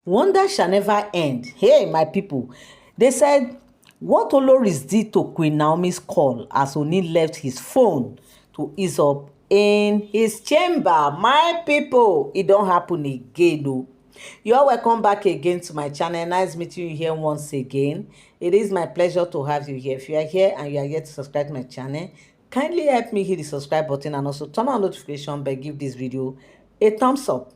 Wonder shall never end. Hey, my people. They said what Oloris did to Queen Naomi's call as Ooni left his phone to ease up in his chamber. My people, it don't happen again, though. You are welcome back again to my channel. Nice meeting you here once again. It is my pleasure to have you here. If you are here and you are yet to subscribe to my channel, kindly help me hit the subscribe button and also turn on notification bell. Give this video a thumbs up.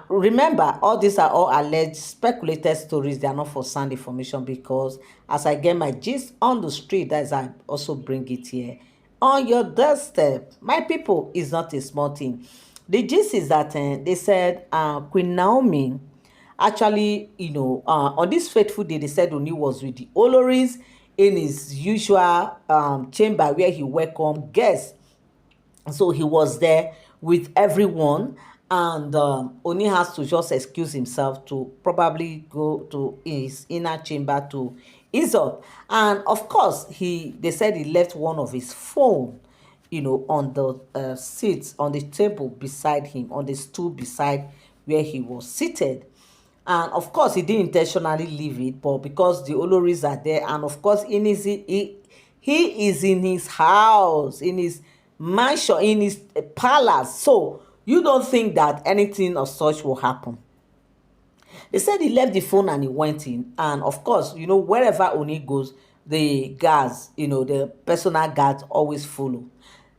Remember, all these are all alleged speculated stories. They are not for sound information, because as I get my gist on the street, as I also bring it here on your doorstep. My people, is not a small thing. The gist is that they said Queen Naomi actually, on this fateful day, they said Ooni was with the Oloris in his usual chamber where he welcomed guests. So he was there with everyone, and Ooni has to just excuse himself to probably go to his inner chamber to ease up. And of course, they said he left one of his phone, on the seat, on the table beside him, on the stool beside where he was seated. And of course, he didn't intentionally leave it, but because the Oloris are there, and of course, he is in his house, in his mansion, in his palace. So you don't think that anything of such will happen. They said he left the phone and he went in. And of course, wherever Ooni goes, the guards, the personal guards always follow.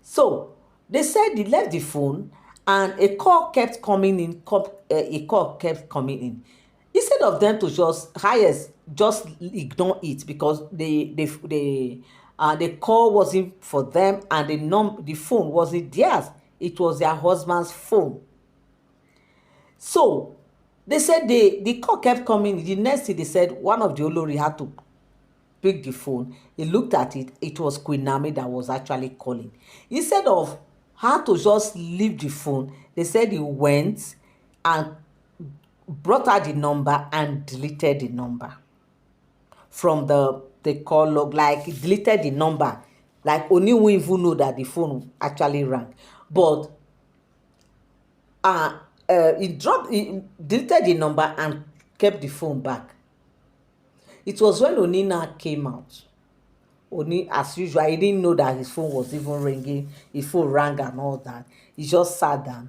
So they said he left the phone and a call kept coming in. A call kept coming in. Instead of them to just ignore it, because the call wasn't for them, and the phone wasn't theirs. It was their husband's phone. So they said the call kept coming. The next thing, they said one of the Olori had to pick the phone. He looked at it. It was Queen Naomi that was actually calling. Instead of her to just leave the phone, they said he went and brought her the number and deleted the number from the call log. Like, he deleted the number. Like, Ooni won't even know that the phone actually rang. But he deleted the number and kept the phone back. It was when Ooni now came out. Ooni, as usual, he didn't know that his phone was even ringing. His phone rang and all that. He just sat down.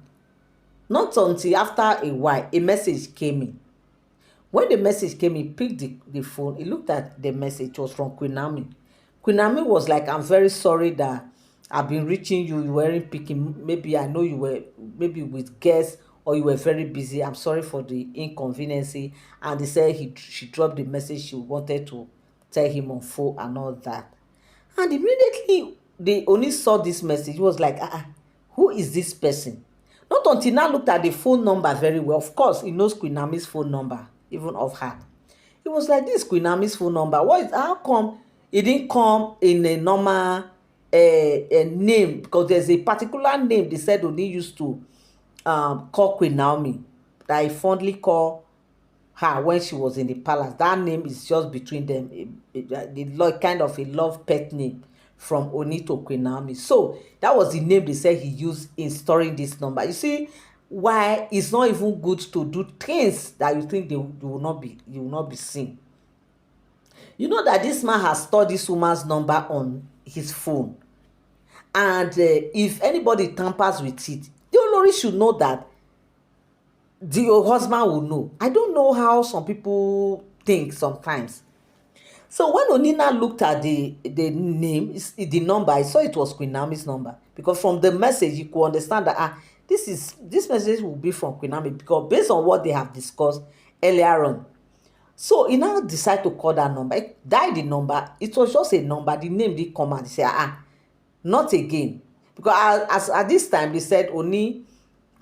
Not until after a while, a message came in. When the message came, he picked the phone. He looked at the message. It was from Queen Naomi. Queen Naomi was like, I'm very sorry that I've been reaching you. You weren't picking. Maybe I know you were maybe with guests, or you were very busy. I'm sorry for the inconvenience. And they said she dropped the message. She wanted to tell him on phone and all that. And immediately, they only saw this message. He was like, who is this person? Not until now looked at the phone number very well. Of course, he knows Queen Naomi's phone number, even of her. He was like, this Queen Naomi's phone number. How come it didn't come in a normal a name? Because there's a particular name they said Ooni used to call Queen Naomi, that he fondly called her when she was in the palace. That name is just between them, kind of a love pet name from Ooni to Queen Naomi. So that was the name they said he used in storing this number. You see why it's not even good to do things that you think you will not be seen. You know that this man has stored this woman's number on his phone, and if anybody tampers with it, the Olori should know that your husband will know. I don't know how some people think sometimes. So when Ooni looked at the name, the number, I saw it was Queen Naomi's number, because from the message you could understand that this message will be from Queen Naomi, because based on what they have discussed earlier on. So he now decided to call that number. He dialed the number. It was just a number. The name didn't come out. He said, not again. Because at this time, they said Ooni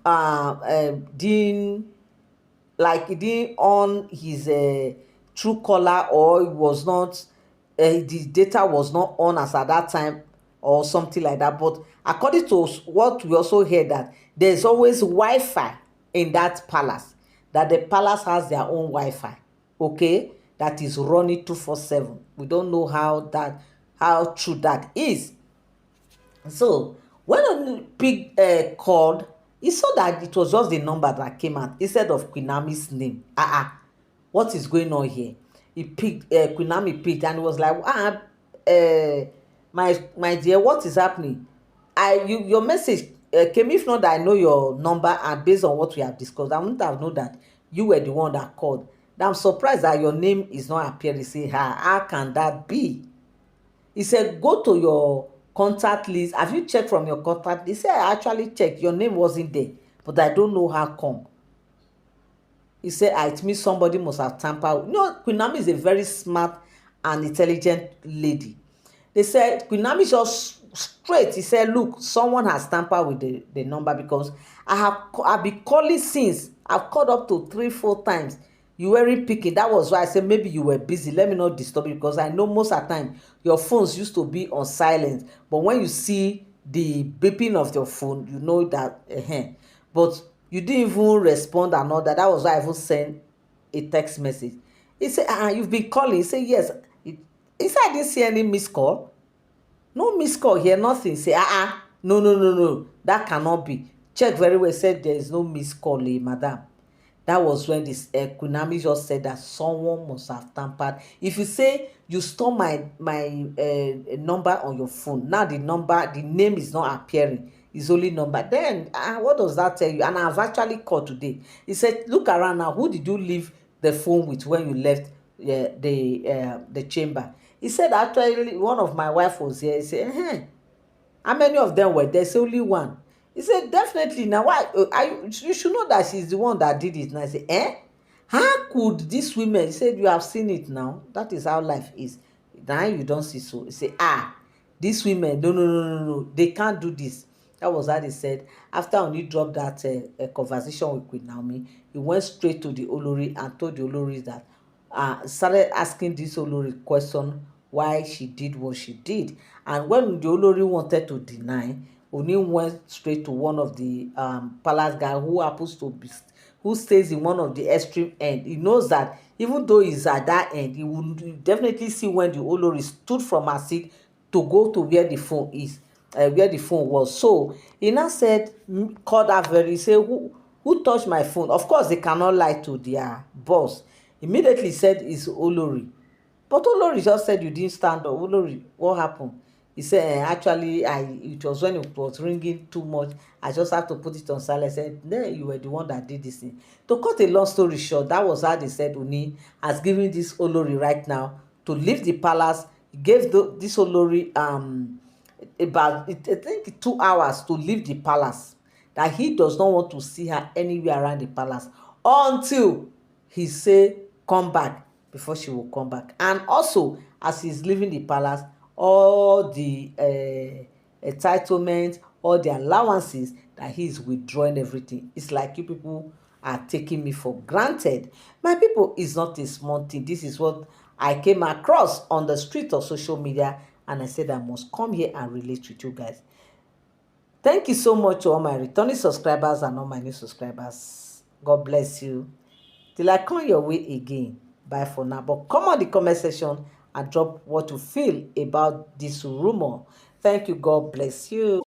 he didn't on his true caller, or it was not, the data was not on as at that time, or something like that. But according to what we also heard, that there's always Wi-Fi in that palace, that the palace has their own Wi-Fi, okay, that is running 24/7. We don't know how true that is. So when Ooni called He saw that it was just the number that came out instead of Queen Naomi's name. What is going on here? He picked, Queen Naomi picked, and he was like, my dear, what is happening? Your message came. If not that I know your number, and based on what we have discussed, I wouldn't have known that you were the one that called. Now I'm surprised that your name is not appearing. Say, how can that be? He said, go to your contact list. Have you checked from your contact? He said, I actually checked. Your name wasn't there, but I don't know how come. He said, it means somebody must have tampered. You know, Queen Naomi is a very smart and intelligent lady. They said, Queen Naomi just straight. He said, look, someone has tampered with the number, because I've been calling since. I've called up to 3-4 times. You weren't picking. That was why I said maybe you were busy. Let me not disturb you, because I know most of the time your phones used to be on silent. But when you see the beeping of your phone, you know that. But you didn't even respond and all that. That was why I even sent a text message. He said, you've been calling. He said, yes. He said, I didn't see any missed call. No missed call here, nothing. Say, no, no, no, no. That cannot be. Check very well. Said there is no missed call, madam. That was when this Queen Naomi just said that someone must have tampered. If you say you store my number on your phone, now the name is not appearing. It's only number. Then what does that tell you? And I've actually called today. He said, look around now. Who did you leave the phone with when you left the chamber? He said, actually, one of my wife was here. He said, how many of them were there? There's only one. He said, definitely. Now, why? You should know that she's the one that did it. And I said, how could these women? He said, you have seen it now. That is how life is. Now you don't see so. He said, these women, no, no, no, no, no. They can't do this. That was how they said. After Ooni dropped that conversation with Queen Naomi, he went straight to the Olori and told the Olori that, started asking this Olori question why she did what she did. And when the Olori wanted to deny, Ooni went straight to one of the palace guy who happens to be, who stays in one of the extreme end. He knows that even though he's at that end, he will definitely see when the Olori stood from her seat to go to where the phone is, where the phone was. So he now said, called her very, say, who touched my phone? Of course, they cannot lie to their boss. Immediately said, it's Olori. But Olori just said, you didn't stand up. Olori, what happened? He said, actually, it was when it was ringing too much. I just had to put it on silent. I said, no, you were the one that did this thing. To cut a long story short, that was how they said Ooni has given this Olori right now to leave the palace. He gave this Olori about, I think, 2 hours to leave the palace. That he does not want to see her anywhere around the palace until he say come back, before she will come back. And also, as he's leaving the palace, all the entitlement, all the allowances, that he's withdrawing everything. It's like you people are taking me for granted. My people, is not a small thing. This is what I came across on the street of social media, and I said I must come here and relate with you guys. Thank you so much to all my returning subscribers and all my new subscribers. God bless you. Till I come your way again. Bye for now. But come on the comment section and drop what you feel about this rumor. Thank you. God bless you.